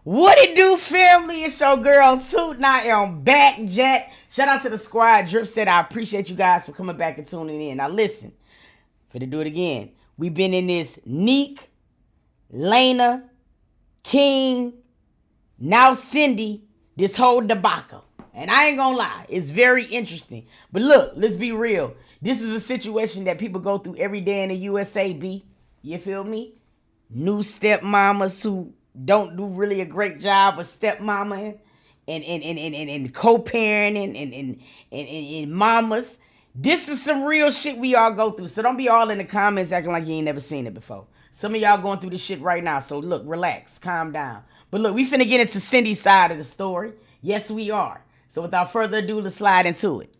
What it do, family? It's your girl Toot. Now I'm back, Jack. Shout out to the squad. Drip said I appreciate you guys for coming back and tuning in. Now listen, for to do it again. We've been in this Nique, Lena, King, now Cindy, this whole debacle. And I ain't gonna lie, it's very interesting. But look, let's be real. This is a situation that people go through every day in the USA, B. You feel me? New stepmamas who don't do really a great job with stepmama and co-parenting and mamas. This is some real shit we all go through. So don't be all in the comments acting like you ain't never seen it before. Some of y'all going through this shit right now. So look, relax, calm down. But look, we finna get into Cindy's side of the story. Yes, we are. So without further ado, let's slide into it.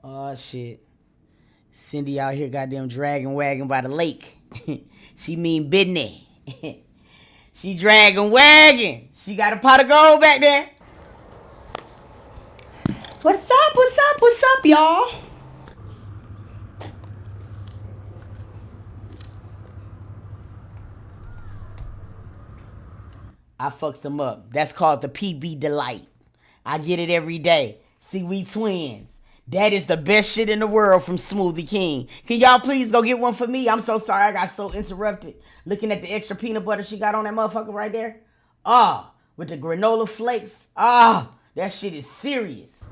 Oh shit. Cindy out here goddamn dragging wagon by the lake. She mean business. She dragging wagon. She got a pot of gold back there. What's up? What's up? What's up, y'all? I fucks them up. That's called the PB Delight. I get it every day. See, we twins. That is the best shit in the world from Smoothie King. Can y'all please go get one for me? I'm so sorry I got so interrupted looking at the extra peanut butter she got on that motherfucker right there. With the granola flakes. That shit is serious.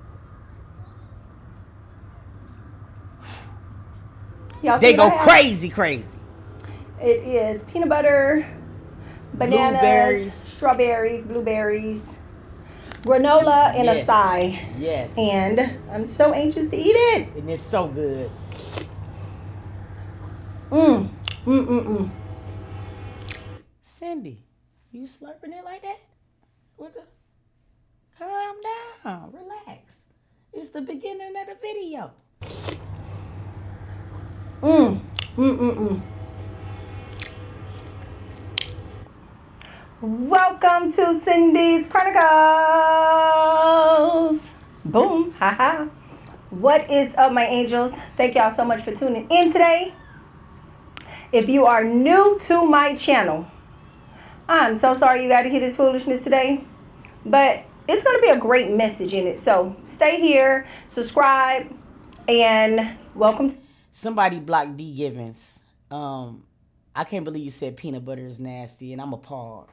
They go crazy. It is peanut butter, bananas, blueberries, strawberries, blueberries, granola, and yes. acai. Yes. And I'm so anxious to eat it. And it's so good. Cindy, you slurping it like that? What the? Calm down. Relax. It's the beginning of the video. Welcome to Cindy's Chronicles. Boom. Haha. What is up, my angels? Thank y'all so much for tuning in today. If you are new to my channel, I'm so sorry you got to hear this foolishness today, but it's going to be a great message in it. So stay here, subscribe, and welcome. Somebody blocked D. Givens. I can't believe you said peanut butter is nasty, and I'm appalled.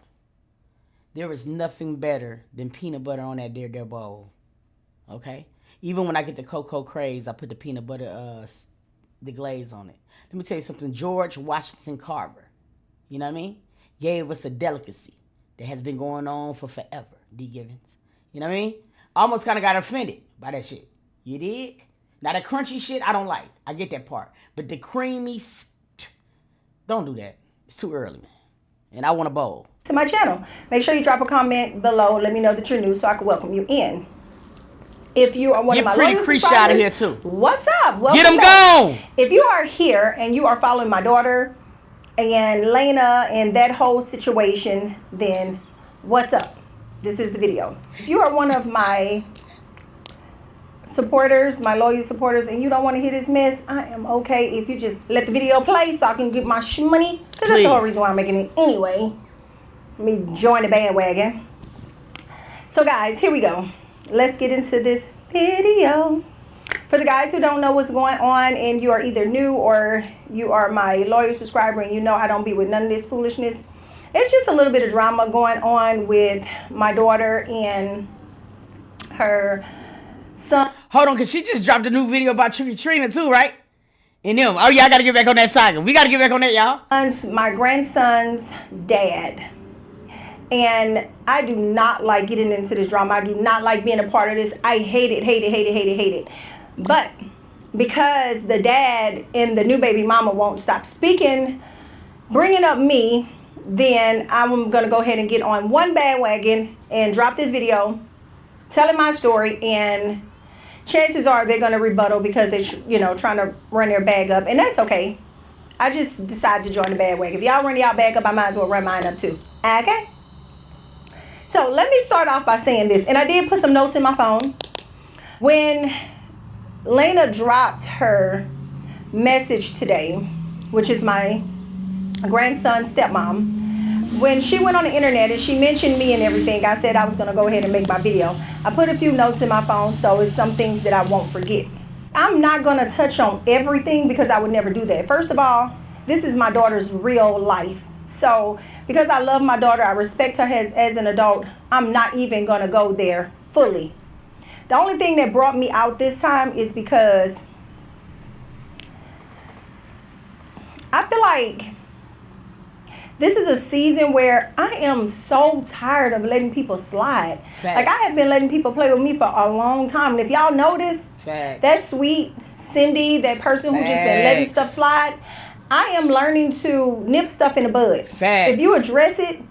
There is nothing better than peanut butter on that there bowl. Okay? Even when I get the cocoa craze, I put the peanut butter, the glaze on it. Let me tell you something. George Washington Carver, you know what I mean, gave us a delicacy that has been going on for forever. D. Givens. You know what I mean? I almost kind of got offended by that shit. You dig? Now, the crunchy shit, I don't like. I get that part. But the creamy, don't do that. It's too early, man. And I want a bowl. To my channel. Make sure you drop a comment below. Let me know that you're new so I can welcome you in. If you are one of my loyal subscribers, out of here too. What's up? Welcome Get them back. gone. If you are here and you are following my daughter and Lena and that whole situation, then what's up? This is the video. If you are one of my supporters, my loyal supporters, and you don't want to hear this mess, I am okay if you just let the video play so I can get my money, because that's the whole reason why I'm making it anyway. Let me join the bandwagon. So guys, here we go. Let's get into this video. For the guys who don't know what's going on and you are either new or you are my loyal subscriber and you know I don't be with none of this foolishness, it's just a little bit of drama going on with my daughter and her son. Hold on, because she just dropped a new video about Trina too, right? And them. Oh, yeah, I got to get back on that saga. We got to get back on that, y'all. My grandson's dad. And I do not like getting into this drama. I do not like being a part of this. I hate it. But because the dad and the new baby mama won't stop speaking, bringing up me, then I'm going to go ahead and get on one bandwagon and drop this video telling my story, and chances are they're going to rebuttal because they're, trying to run their bag up, and that's okay. I just decided to join the bandwagon. If y'all run y'all bag up, I might as well run mine up too. Okay? So let me start off by saying this, and I did put some notes in my phone. When Lena dropped her message today, which is my grandson's stepmom. When she went on the internet and she mentioned me and everything, I said I was going to go ahead and make my video. I put a few notes in my phone, so it's some things that I won't forget. I'm not going to touch on everything because I would never do that. First of all, this is my daughter's real life. So because I love my daughter, I respect her as an adult, I'm not even going to go there fully. The only thing that brought me out this time is because I feel like this is a season where I am so tired of letting people slide. Facts. Like, I have been letting people play with me for a long time. And if y'all notice, Facts. that sweet Cindy, that person who just been letting stuff slide, I am learning to nip stuff in the bud. Facts. If you address it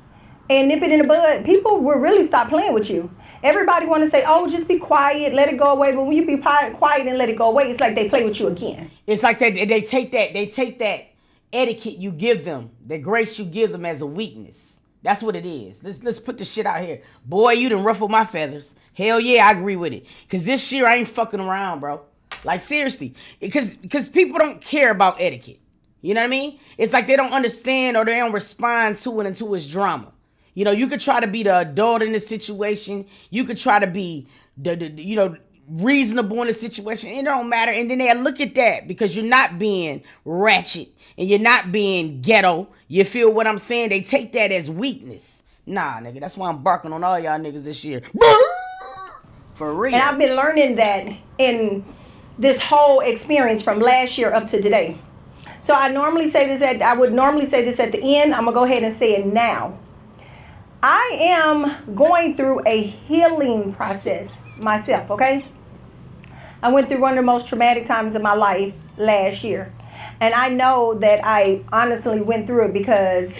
and nip it in the bud, people will really stop playing with you. Everybody want to say, oh, just be quiet, let it go away. But when you be quiet and let it go away, it's like they play with you again. It's like they take that etiquette you give them, the grace you give them as a weakness. That's what it is. Let's put the shit out here. Boy, you done ruffled my feathers. Hell yeah, I agree with it. Because this year I ain't fucking around, bro. Like, seriously. Because people don't care about etiquette. You know what I mean? It's like they don't understand or they don't respond to it until it's drama. You know, you could try to be the adult in the situation. You could try to be the reasonable in the situation. It don't matter. And then they look at that because you're not being ratchet and you're not being ghetto. You feel what I'm saying? They take that as weakness. Nah, nigga, that's why I'm barking on all y'all niggas this year. For real. And I've been learning that in this whole experience from last year up to today. So I would normally say this at the end. I'm going to go ahead and say it now. I am going through a healing process myself, okay? I went through one of the most traumatic times of my life last year. And I know that I honestly went through it because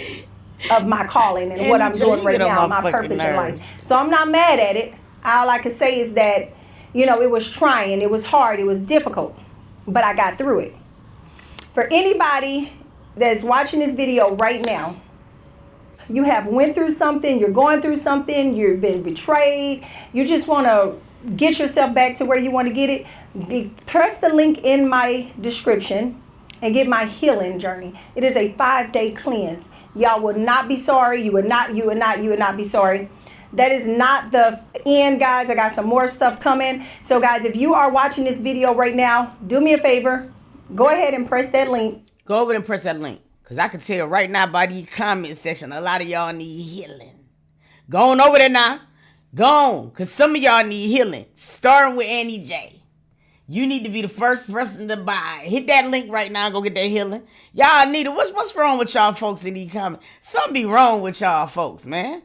of my calling and what I'm doing right now, my purpose in life. So I'm not mad at it. All I can say is that, it was trying, it was hard, it was difficult, but I got through it. For anybody that's watching this video right now, you have went through something, you're going through something, you've been betrayed, you just want to get yourself back to where you want to get it, press the link in my description and get my healing journey. It is a 5-day cleanse. Y'all would not be sorry. You would not be sorry. That is not the end, guys. I got some more stuff coming. So, guys, if you are watching this video right now, do me a favor. Go ahead and press that link. Go over and press that link. Because I can tell right now by the comment section, a lot of y'all need healing. Go on over there now. Go on. Because some of y'all need healing. Starting with Annie J. You need to be the first person to buy. Hit that link right now and go get that healing. Y'all need it. What's wrong with y'all folks in these comments? Something be wrong with y'all folks, man.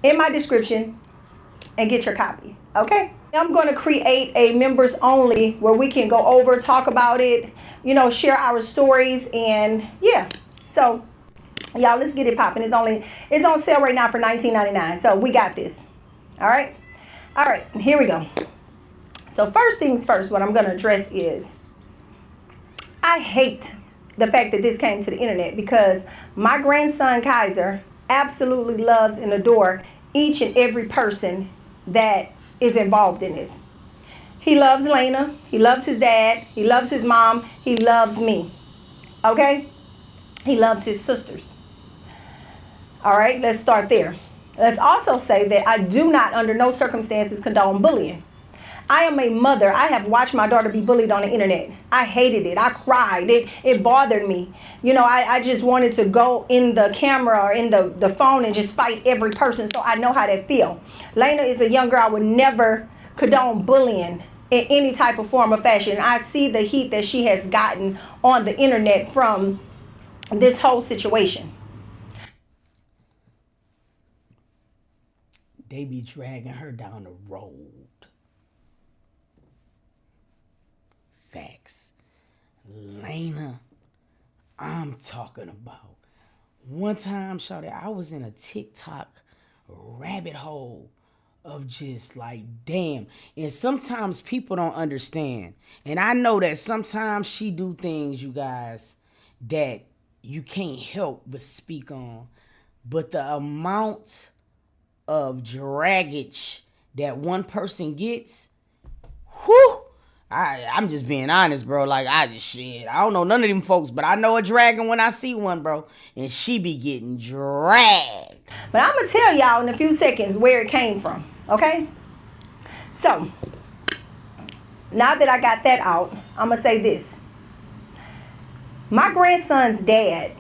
In my description and get your copy. Okay? I'm going to create a members only where we can go over, talk about it, share our stories, and yeah. So, y'all, let's get it popping. It's on sale right now for $19.99. So we got this. All right, here we go. So first things first, what I'm going to address is I hate the fact that this came to the internet because my grandson Kaiser absolutely loves and adores each and every person that is involved in this. He loves Lena. He loves his dad. He loves his mom. He loves me. Okay? He loves his sisters. All right, let's start there. Let's also say that I do not, under no circumstances, condone bullying. I am a mother. I have watched my daughter be bullied on the internet. I hated it. I cried. It bothered me. I just wanted to go in the camera or in the phone and just fight every person, so I know how that feel. Lena is a young girl. I would never condone bullying in any type of form or fashion. I see the heat that she has gotten on the internet from this whole situation. They be dragging her down the road. Facts. Lena, I'm talking about. One time, shawty, I was in a TikTok rabbit hole of just like, damn. And sometimes people don't understand. And I know that sometimes she do things, you guys, that you can't help but speak on. But the amount of draggage that one person gets, whew, I'm just being honest, bro. Like, I don't know none of them folks, but I know a dragon when I see one, bro. And she be getting dragged. But I'm going to tell y'all in a few seconds where it came from, okay? So, now that I got that out, I'm going to say this. My grandson's dad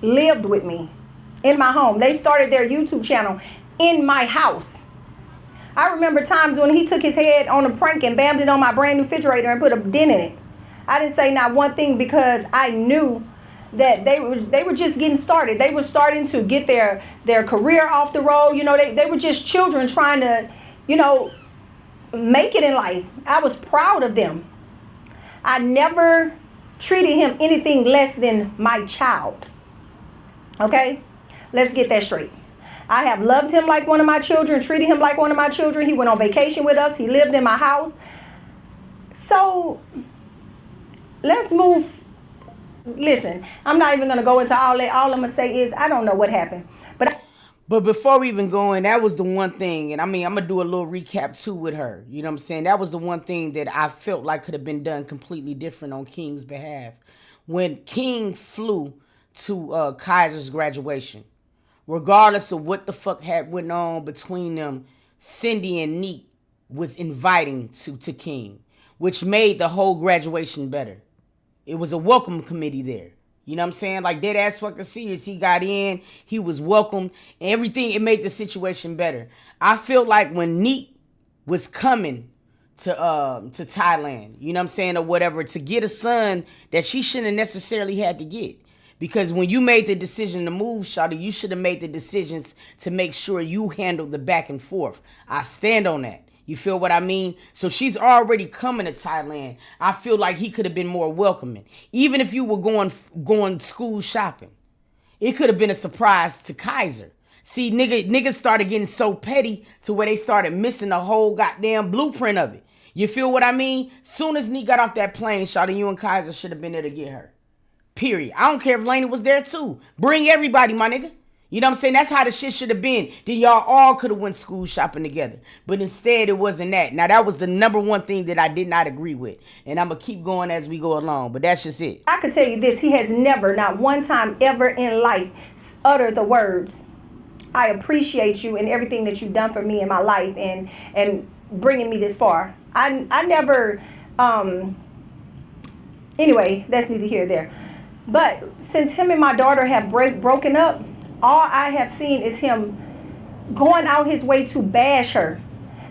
lived with me in my home. They started their YouTube channel in my house. I remember times when he took his head on a prank and bammed it on my brand new refrigerator and put a dent in it. I didn't say not one thing because I knew that they were just getting started. They were starting to get their career off the road. You know, they were just children trying to, you know, make it in life. I was proud of them. I never treated him anything less than my child. Okay? Let's get that straight. I have loved him like one of my children, treated him like one of my children. He went on vacation with us. He lived in my house. So, let's move. Listen, I'm not even going to go into all that. All I'm going to say is I don't know what happened. But before we even go in, that was the one thing, and I mean, I'm going to do a little recap too with her. You know what I'm saying? That was the one thing that I felt like could have been done completely different on King's behalf. When King flew to Kaiser's graduation, regardless of what the fuck had went on between them, Cindy and Nique was inviting to King, which made the whole graduation better. It was a welcome committee there. You know what I'm saying? Like, dead ass fucking serious. He got in, he was welcomed, and everything, it made the situation better. I feel like when Nique was coming to Thailand, you know what I'm saying, or whatever, to get a son that she shouldn't have necessarily had to get. Because when you made the decision to move, Shawty, you should have made the decisions to make sure you handled the back and forth. I stand on that. You feel what I mean? So she's already coming to Thailand. I feel like he could have been more welcoming. Even if you were going school shopping, it could have been a surprise to Kaiser. See, niggas started getting so petty to where they started missing the whole goddamn blueprint of it. You feel what I mean? Soon as Nique got off that plane, Shawty, you and Kaiser should have been there to get her. Period. I don't care if Lainey was there too. Bring everybody, my nigga. You know what I'm saying? That's how the shit should have been. Then y'all all could have went school shopping together. But instead, it wasn't that. Now, that was the number one thing that I did not agree with. And I'm going to keep going as we go along. But that's just it. I can tell you this. He has never, not one time ever in life, uttered the words, I appreciate you and everything that you've done for me in my life and bringing me this far. I never, anyway, that's neither here nor there. But since him and my daughter have broken up, all I have seen is him going out his way to bash her.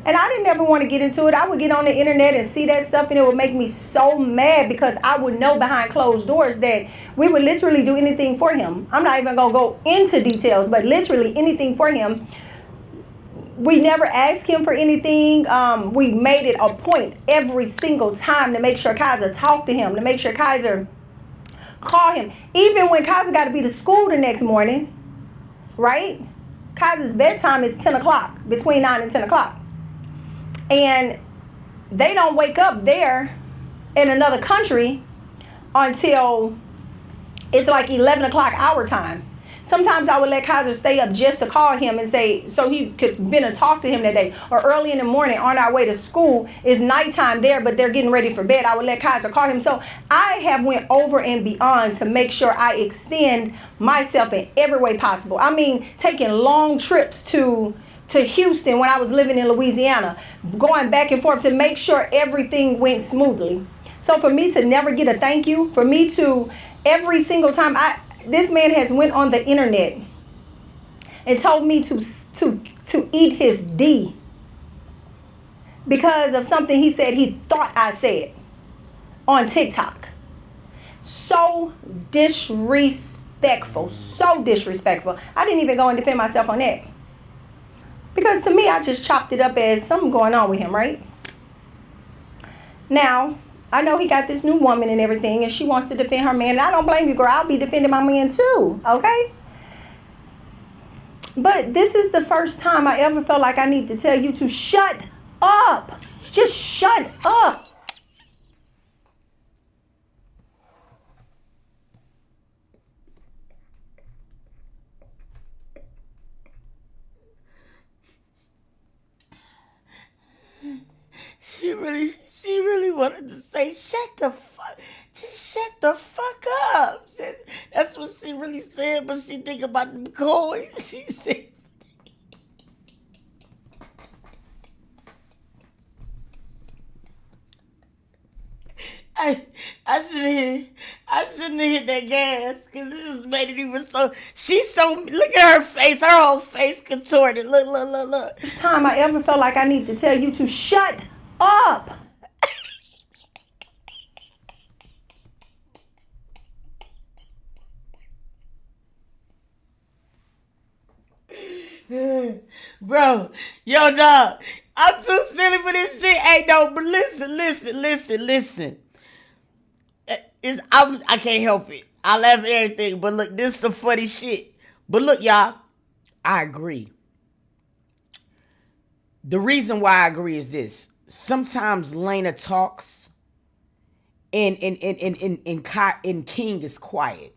And I didn't ever want to get into it. I would get on the internet and see that stuff, and it would make me so mad because I would know behind closed doors that we would literally do anything for him. I'm not even going to go into details, but literally anything for him. We never asked him for anything. We made it a point every single time to make sure Kaiser talked to him, to make sure Kaiser called him. Even when Kaiser got to be to school the next morning, right? Kaiser's bedtime is 10 o'clock, between 9 and 10 o'clock. And they don't wake up there in another country until it's like 11 o'clock our time. Sometimes I would let Kaiser stay up just to call him and say, so he could been to talk to him that day. Or early in the morning on our way to school, it's nighttime there, but they're getting ready for bed. I would let Kaiser call him. So I have went over and beyond to make sure I extend myself in every way possible. I mean, taking long trips to Houston when I was living in Louisiana, going back and forth to make sure everything went smoothly. So for me to never get a thank you, for me to every single time this man has went on the internet and told me to eat his D because of something he said he thought I said on TikTok. So disrespectful. So disrespectful. I didn't even go and defend myself on that. Because to me, I just chopped it up as something going on with him, right? Now, I know he got this new woman and everything, and she wants to defend her man. And I don't blame you, girl. I'll be defending my man too, okay? But this is the first time I ever felt like I need to tell you to shut up. Just shut up. She really wanted to say, just shut the fuck up. That's what she really said, but she think about the coins. She said, I shouldn't have hit that gas because this has made it even so. She's so, look at her face, her whole face contorted. Look. First time I ever felt like I need to tell you to shut up. Bro, yo, dog, I'm too silly for this shit. Hey, no, but listen. I can't help it. I laugh at everything, but look, this is some funny shit. But look, y'all, I agree. The reason why I agree is this. Sometimes Lena talks and King is quiet.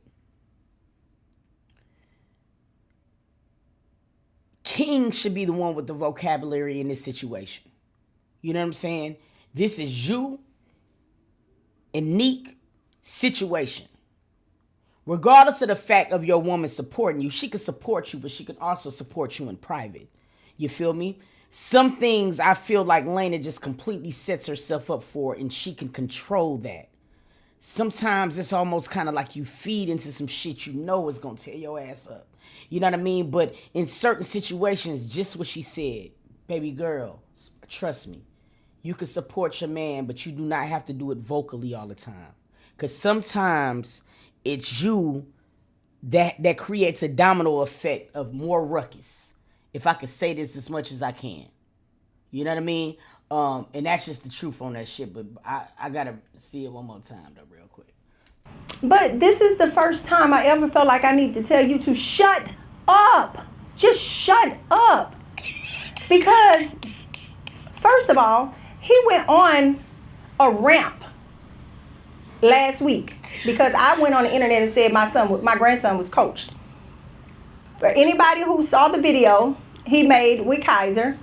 King should be the one with the vocabulary in this situation. You know what I'm saying? This is you and Nique situation. Regardless of the fact of your woman supporting you, she can support you, but she can also support you in private. You feel me? Some things I feel like Lena just completely sets herself up for, and she can control that. Sometimes it's almost kind of like you feed into some shit you know is going to tear your ass up. You know what I mean? But in certain situations, just what she said, baby girl, trust me, you can support your man, but you do not have to do it vocally all the time. Because sometimes it's you that creates a domino effect of more ruckus. If I could say this as much as I can. You know what I mean? And that's just the truth on that shit. But I got to see it one more time, though, real quick. But this is the first time I ever felt like I need to tell you to shut up. Just shut up. Because, first of all, he went on a rant last week because I went on the internet and said my grandson was coached. For anybody who saw the video he made with Kaiser,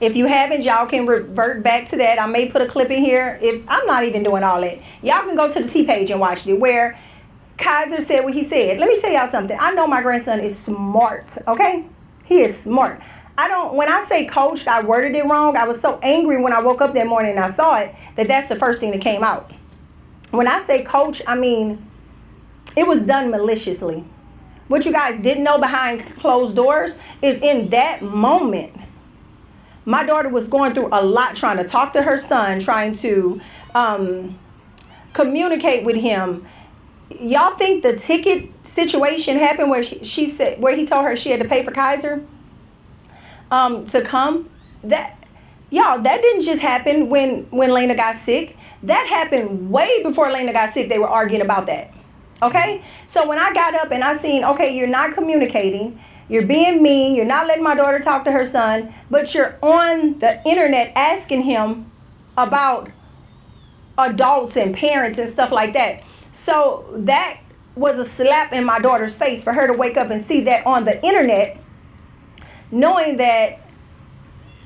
if you haven't, y'all can revert back to that. I may put a clip in here. If I'm not even doing all that, y'all can go to the T page and watch it where Kaiser said what he said. Let me tell y'all something. I know my grandson is smart, okay? He is smart. When I say coached, I worded it wrong. I was so angry when I woke up that morning and I saw it that's the first thing that came out. When I say coach, I mean, it was done maliciously. What you guys didn't know behind closed doors is in that moment, my daughter was going through a lot trying to talk to her son, trying to communicate with him. Y'all think the ticket situation happened where she said, where he told her she had to pay for Kaiser to come? That didn't just happen when Lena got sick. That happened way before Lena got sick. They were arguing about that. Okay? So when I got up and I seen, okay, you're not communicating, you're being mean, you're not letting my daughter talk to her son, but you're on the internet asking him about adults and parents and stuff like that. So that was a slap in my daughter's face for her to wake up and see that on the internet, knowing that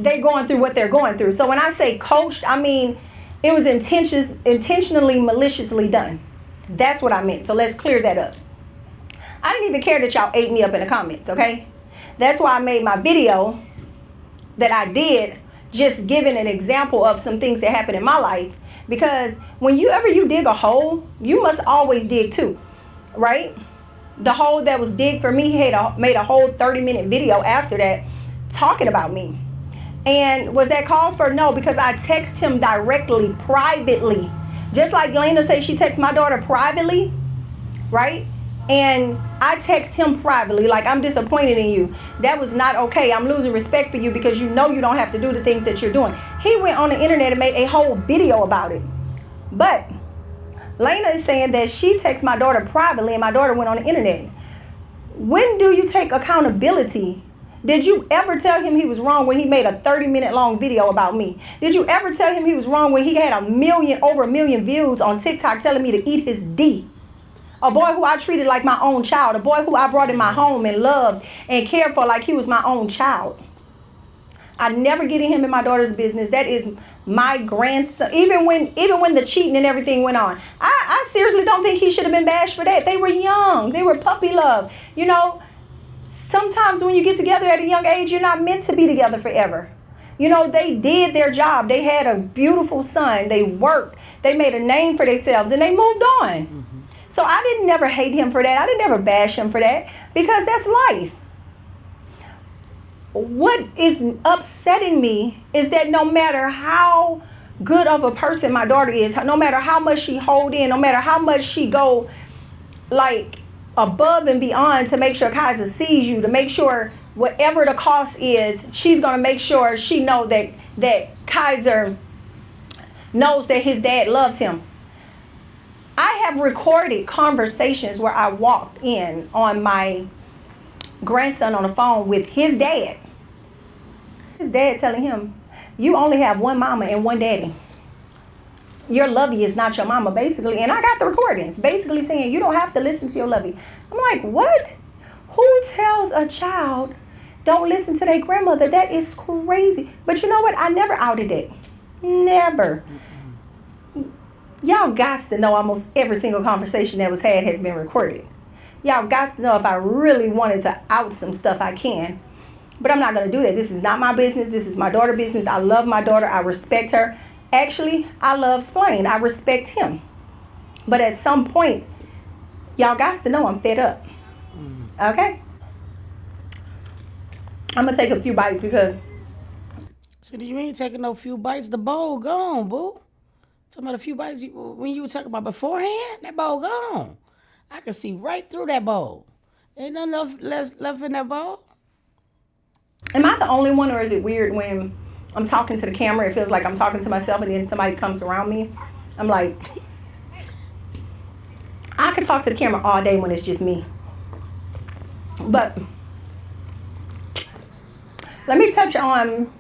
they're going through what they're going through. So when I say coached, I mean it was intentionally, maliciously done. That's what I meant. So let's clear that up. I didn't even care that y'all ate me up in the comments, okay? That's why I made my video that I did, just giving an example of some things that happened in my life. Because whenever you dig a hole, you must always dig too, right? The hole that was digged for me made a whole 30-minute video after that talking about me. And was that cause for? No, because I text him directly, privately. Just like Lena says she texts my daughter privately, right? And I text him privately, like, I'm disappointed in you. That was not okay. I'm losing respect for you because you know you don't have to do the things that you're doing. He went on the internet and made a whole video about it. But Lena is saying that she texts my daughter privately and my daughter went on the internet. When do you take accountability? Did you ever tell him he was wrong when he made a 30-minute long video about me? Did you ever tell him he was wrong when he had over a million views on TikTok telling me to eat his D? A boy who I treated like my own child. A boy who I brought in my home and loved and cared for like he was my own child. I never get him in my daughter's business. That is my grandson, even when the cheating and everything went on, I seriously don't think he should have been bashed for that. They were young. They were puppy love. You know, sometimes when you get together at a young age, you're not meant to be together forever. You know, they did their job. They had a beautiful son. They worked. They made a name for themselves, and they moved on. Mm-hmm. So I didn't never hate him for that. I didn't never bash him for that, because that's life. What is upsetting me is that no matter how good of a person my daughter is, no matter how much she hold in, no matter how much she go like above and beyond to make sure Kaiser sees you, to make sure whatever the cost is, she's going to make sure she know that Kaiser knows that his dad loves him. I have recorded conversations where I walked in on my grandson on the phone with his dad. His dad telling him, you only have one mama and one daddy. Your lovey is not your mama, basically. And I got the recordings, basically saying you don't have to listen to your lovey. I'm like, what? Who tells a child don't listen to their grandmother? That is crazy. But you know what? I never outed it. Never. Y'all got to know almost every single conversation that was had has been recorded. Y'all got to know if I really wanted to out some stuff, I can. But I'm not going to do that. This is not my business. This is my daughter's business. I love my daughter. I respect her. Actually, I love Splain. I respect him. But at some point, y'all got to know I'm fed up. Okay? I'm going to take a few bites because... So you ain't taking no few bites. The bowl gone, boo. Talking about a few bites when you were talking about beforehand, that bowl gone. I can see right through that bowl. Ain't nothing left in that bowl. Am I the only one, or is it weird when I'm talking to the camera, it feels like I'm talking to myself, and then somebody comes around me? I'm like, I could talk to the camera all day when it's just me. But let me touch on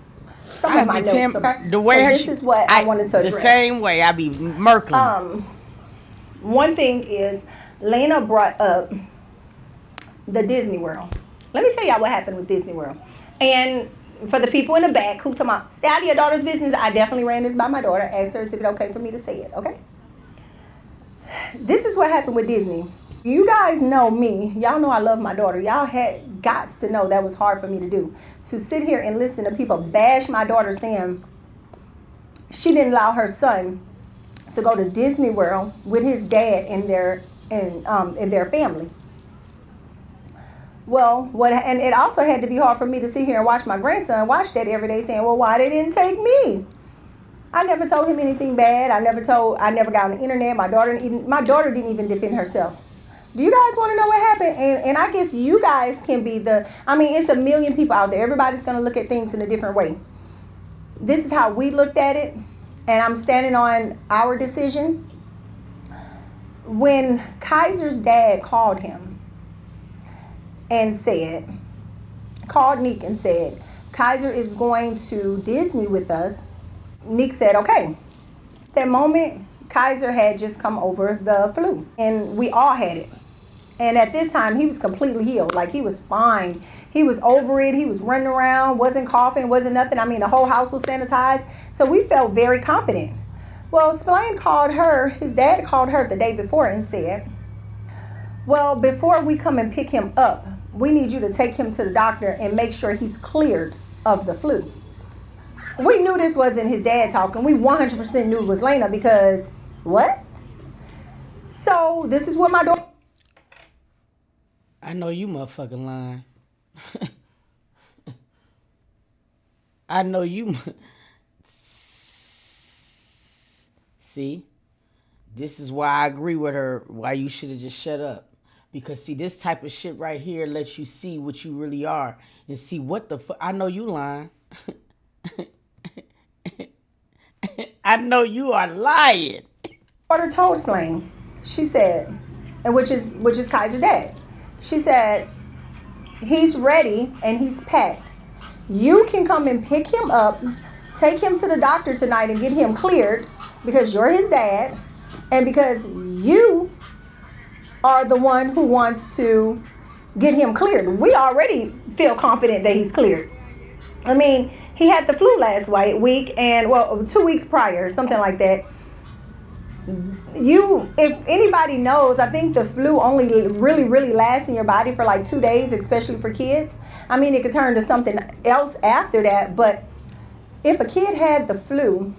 some of my notes, okay? The way so this is what I wanted to address. The same way I be murkling. One thing is, Lena brought up the Disney World. Let me tell y'all what happened with Disney World. And for the people in the back who talking about, stay out of your daughter's business, I definitely ran this by my daughter. Asked her if it's okay for me to say it, okay? This is what happened with Disney. You guys know me. Y'all know I love my daughter. Y'all had gots to know that was hard for me to do. To sit here and listen to people bash my daughter saying she didn't allow her son to go to Disney World with his dad and their family. Well, and it also had to be hard for me to sit here and watch my grandson watch that every day saying, well, why they didn't take me? I never told him anything bad. I never got on the internet. My daughter didn't even defend herself. Do you guys want to know what happened? And I guess you guys can be it's a million people out there. Everybody's going to look at things in a different way. This is how we looked at it. And I'm standing on our decision. When Kaiser's dad called him, and called Nique and said, Kaiser is going to Disney with us. Nique said, okay. At that moment, Kaiser had just come over the flu, and we all had it. And at this time, he was completely healed. Like, he was fine. He was over it. He was running around, wasn't coughing, wasn't nothing. I mean, the whole house was sanitized. So we felt very confident. Well, Splain called her, his dad called her the day before and said, well, before we come and pick him up, we need you to take him to the doctor and make sure he's cleared of the flu. We knew this wasn't his dad talking. We 100% knew it was Lena because, what? So this is what my daughter... I know you motherfucking lying. I know you... See? This is why I agree with her, why you should have just shut up. Because, see, this type of shit right here lets you see what you really are. And see what the fuck. I know you lying. I know you are lying. Daughter told Splain, she said, and which is Kaiser dad. She said, he's ready and he's packed. You can come and pick him up, take him to the doctor tonight and get him cleared because you're his dad and because you are the one who wants to get him cleared. We already feel confident that he's cleared. I mean, he had the flu last week, and well, 2 weeks prior, something like that. If anybody knows, I think the flu only really lasts in your body for like 2 days, especially for kids. I mean, it could turn to something else after that, but if a kid had the flu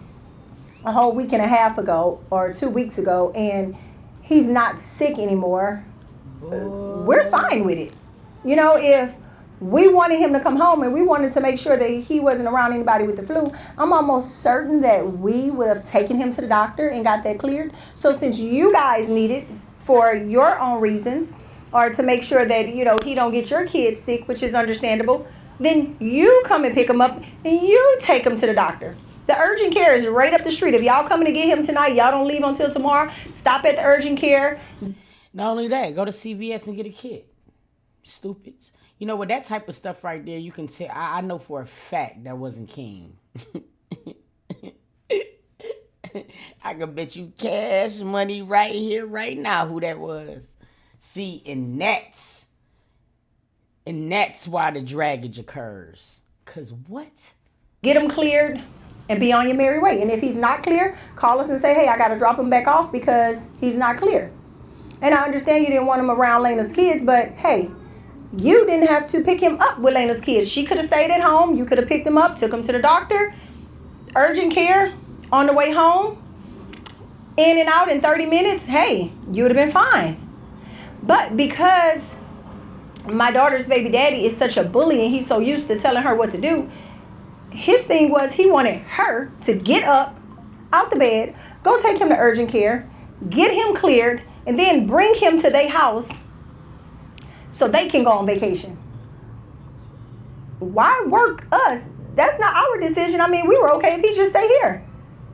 a whole week and a half ago or 2 weeks ago and he's not sick anymore, we're fine with it. You know, if we wanted him to come home and we wanted to make sure that he wasn't around anybody with the flu, I'm almost certain that we would have taken him to the doctor and got that cleared. So since you guys need it for your own reasons, or to make sure that, you know, he don't get your kids sick, which is understandable, then you come and pick him up and you take him to the doctor. The urgent care is right up the street. If y'all coming to get him tonight, y'all don't leave until tomorrow, stop at the urgent care. Not only that, go to CVS and get a kit. Stupids. You know, with that type of stuff right there, you can say, I know for a fact that wasn't King. I can bet you cash money right here, right now, who that was. See, and that's why the draggage occurs. Because what? Get him cleared and be on your merry way. And if he's not clear, call us and say, hey, I got to drop him back off because he's not clear. And I understand you didn't want him around Lena's kids, but hey, you didn't have to pick him up with Lena's kids. She could have stayed at home. You could have picked him up, took him to the doctor, urgent care, on the way home, in and out in 30 minutes. Hey, you would have been fine. But because my daughter's baby daddy is such a bully and he's so used to telling her what to do, his thing was he wanted her to get up out the bed, go take him to urgent care, get him cleared, and then bring him to their house so they can go on vacation. Why work us? That's not our decision. I mean, we were okay if he just stay here.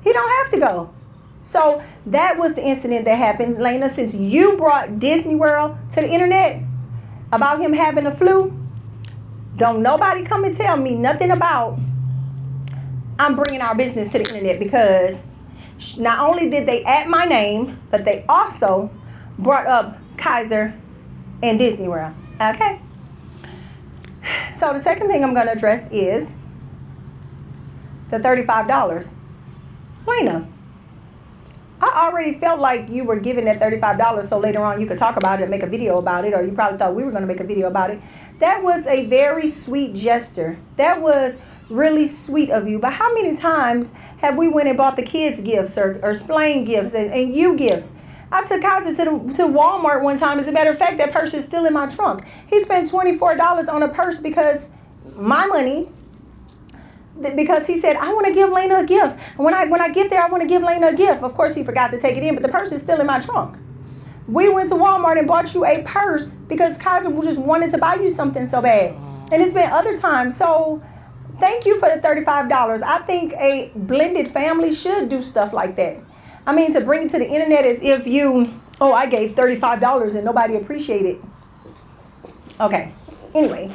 He don't have to go. So that was the incident that happened. Lena, since you brought Disney World to the internet about him having the flu, don't nobody come and tell me nothing about I'm bringing our business to the internet, because not only did they add my name, but they also brought up Kaiser and Disney World. Okay. So the second thing I'm going to address is the $35. Lena, I already felt like you were giving that $35 so later on you could talk about it and make a video about it, or you probably thought we were going to make a video about it. That was a very sweet gesture. That was really sweet of you. But how many times have we went and bought the kids gifts or Splain gifts and you gifts? I took Kaiser to Walmart one time. As a matter of fact, that purse is still in my trunk. He spent $24 on a purse because my money, because he said, I want to give Lena a gift. When I get there, I want to give Lena a gift. Of course, he forgot to take it in, but the purse is still in my trunk. We went to Walmart and bought you a purse because Kaiser just wanted to buy you something so bad. And it's been other times. So thank you for the $35. I think a blended family should do stuff like that. I mean, to bring it to the internet as if I gave $35 and nobody appreciated it. Okay. Anyway.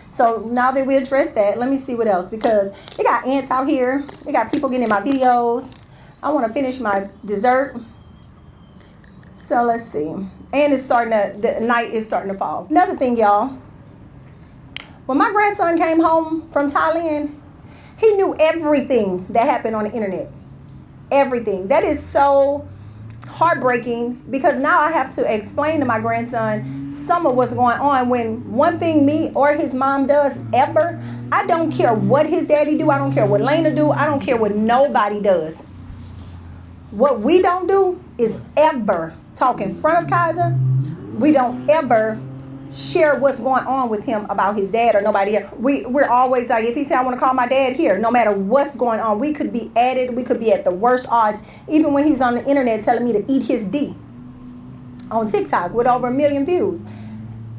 So now that we addressed that, let me see what else. Because it got ants out here. It got people getting in my videos. I want to finish my dessert. So let's see. And the night is starting to fall. Another thing, y'all. When my grandson came home from Thailand, he knew everything that happened on the internet. Everything. That is so heartbreaking, because now I have to explain to my grandson some of what's going on, when one thing me or his mom does ever, I don't care what his daddy do, I don't care what Lena do, I don't care what nobody does. What we don't do is ever talk in front of Kaiser. We don't ever share what's going on with him about his dad or nobody else. We're always like, if he said, I want to call my dad here, no matter what's going on, we could be we could be at the worst odds. Even when he was on the internet telling me to eat his D on TikTok with over 1 million views,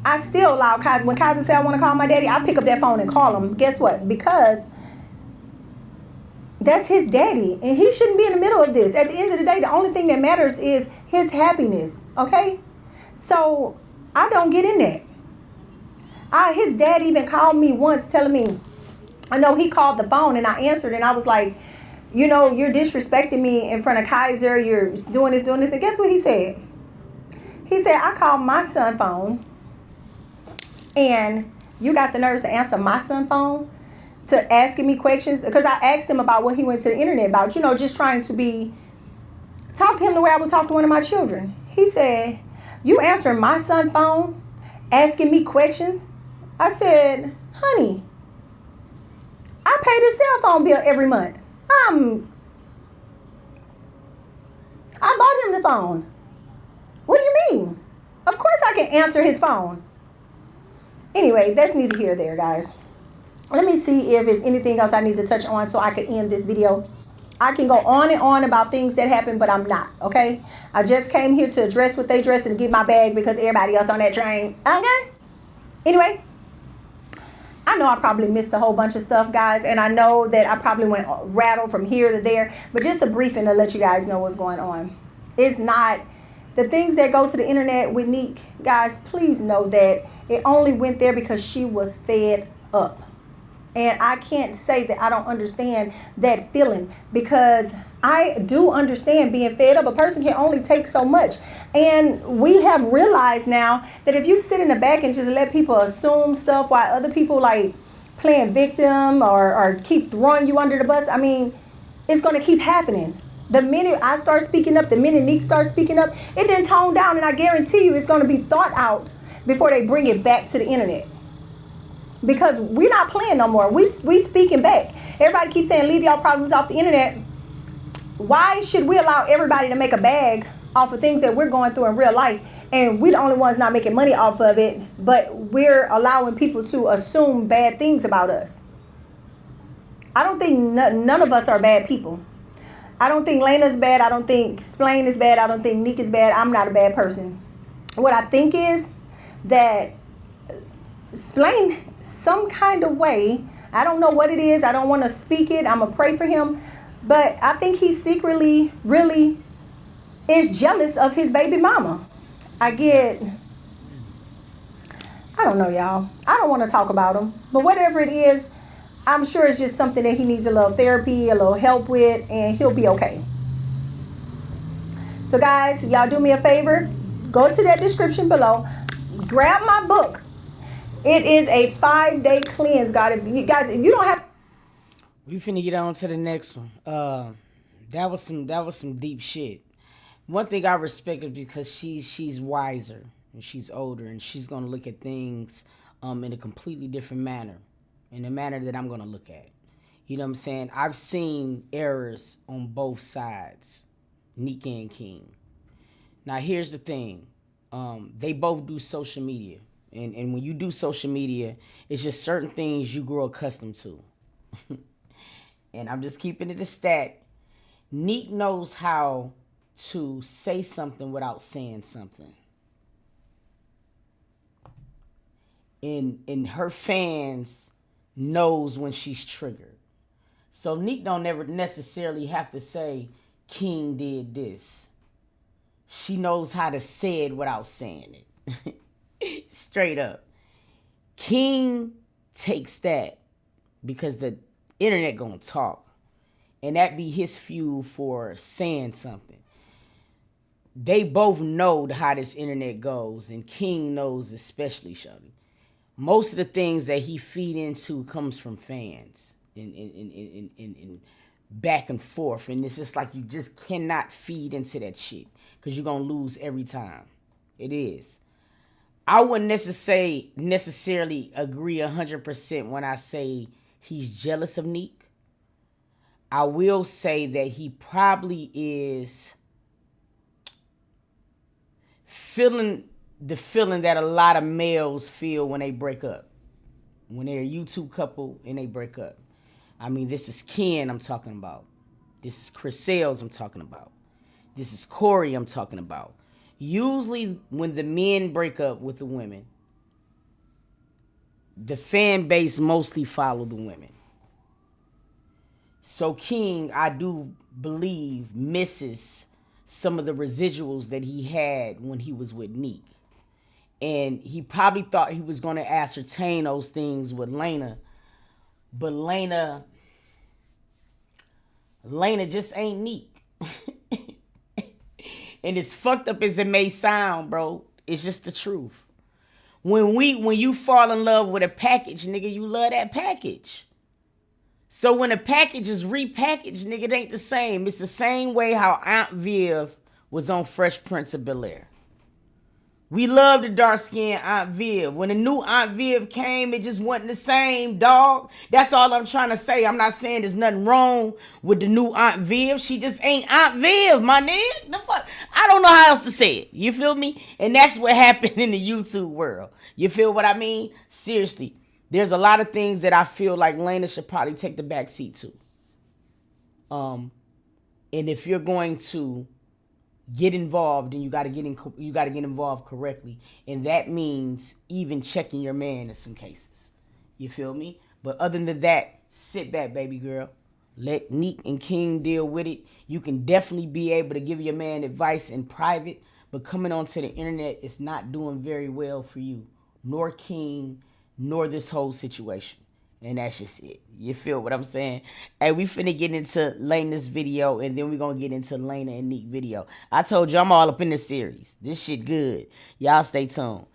I still allow Kaiser. When Kaiser said, I want to call my daddy, I pick up that phone and call him. Guess what? Because that's his daddy, and he shouldn't be in the middle of this. At the end of the day, the only thing that matters is his happiness, okay? So I don't get in that. His dad even called me once telling me, I know he called the phone and I answered, and I was like, you're disrespecting me in front of Kaiser. You're doing this. And guess what he said? He said, I called my son's phone and you got the nerves to answer my son's phone to asking me questions, because I asked him about what he went to the internet about, just trying to talk to him the way I would talk to one of my children. He said, "You answering my son's phone, asking me questions?" I said, "Honey, I pay the cell phone bill every month. I bought him the phone. What do you mean? Of course I can answer his phone." Anyway, that's neither here nor there, guys. Let me see if there's anything else I need to touch on so I can end this video. I can go on and on about things that happened, but I'm not, okay? I just came here to address what they dress and get my bag because everybody else on that train, okay? Anyway, I know I probably missed a whole bunch of stuff, guys, and I know that I probably went rattled from here to there, but just a briefing to let you guys know what's going on. It's not the things that go to the internet with Nique, guys. Please know that it only went there because she was fed up. And I can't say that I don't understand that feeling, because I do understand being fed up. A person can only take so much. And we have realized now that if you sit in the back and just let people assume stuff while other people like playing victim or keep throwing you under the bus, I mean, it's going to keep happening. The minute I start speaking up, the minute Nique starts speaking up, it didn't tone down, and I guarantee you it's going to be thought out before they bring it back to the internet. Because we're not playing no more. We speaking back. Everybody keeps saying leave y'all problems off the internet. Why should we allow everybody to make a bag off of things that we're going through in real life, and we're the only ones not making money off of it, but we're allowing people to assume bad things about us? I don't think none of us are bad people. I don't think Lena's bad. I don't think Splain is bad. I don't think Nique is bad. I'm not a bad person. What I think is that Splain, some kind of way, I don't know what it is. I don't want to speak it. I'm going to pray for him. But I think he secretly really is jealous of his baby mama. I don't know, y'all. I don't want to talk about him. But whatever it is, I'm sure it's just something that he needs a little therapy, a little help with, and he'll be okay. So guys, y'all do me a favor. Go to that description below. Grab my book. It is a 5-day cleanse, God. If you don't have, we finna get on to the next one. That was some deep shit. One thing I respect is because she's wiser and she's older, and she's gonna look at things in a completely different manner, in the manner that I'm gonna look at. You know what I'm saying? I've seen errors on both sides, Nique and King. Now here's the thing. They both do social media. And when you do social media, it's just certain things you grow accustomed to. And I'm just keeping it a stat. Nique knows how to say something without saying something. And her fans knows when she's triggered. So Nique don't never necessarily have to say, King did this. She knows how to say it without saying it. Straight up. King takes that because the internet gonna talk, and that be his fuel for saying something. They both know how this internet goes, and King knows especially, Shawty. Most of the things that he feed into comes from fans and back and forth, and it's just like you just cannot feed into that shit because you're gonna lose every time. It is. I wouldn't necessarily agree 100% when I say he's jealous of Nique. I will say that he probably is feeling the feeling that a lot of males feel when they break up. When they're a YouTube couple and they break up. I mean, this is Ken I'm talking about. This is Chris Sales I'm talking about. This is Corey I'm talking about. Usually when the men break up with the women, the fan base mostly follow the women. So King, I do believe, misses some of the residuals that he had when he was with Nique. And he probably thought he was going to ascertain those things with Lena. But Lena just ain't Nique. And as fucked up as it may sound, bro, it's just the truth. When you fall in love with a package, nigga, you love that package. So when a package is repackaged, nigga, it ain't the same. It's the same way how Aunt Viv was on Fresh Prince of Bel-Air. We love the dark-skinned Aunt Viv. When the new Aunt Viv came, it just wasn't the same, dog. That's all I'm trying to say. I'm not saying there's nothing wrong with the new Aunt Viv. She just ain't Aunt Viv, my nigga. The fuck? I don't know how else to say it. You feel me? And that's what happened in the YouTube world. You feel what I mean? Seriously. There's a lot of things that I feel like Lena should probably take the back seat to. And if you're going to get involved, and you got to get involved correctly, and that means even checking your man in some cases. You feel me? But other than that, sit back, baby girl. Let Nique and King deal with it. You can definitely be able to give your man advice in private, but coming onto the internet is not doing very well for you, nor King, nor this whole situation. And that's just it. You feel what I'm saying? Hey, we finna get into Lena's video, and then we gonna get into Lena and Nique video. I told you I'm all up in this series. This shit good. Y'all stay tuned.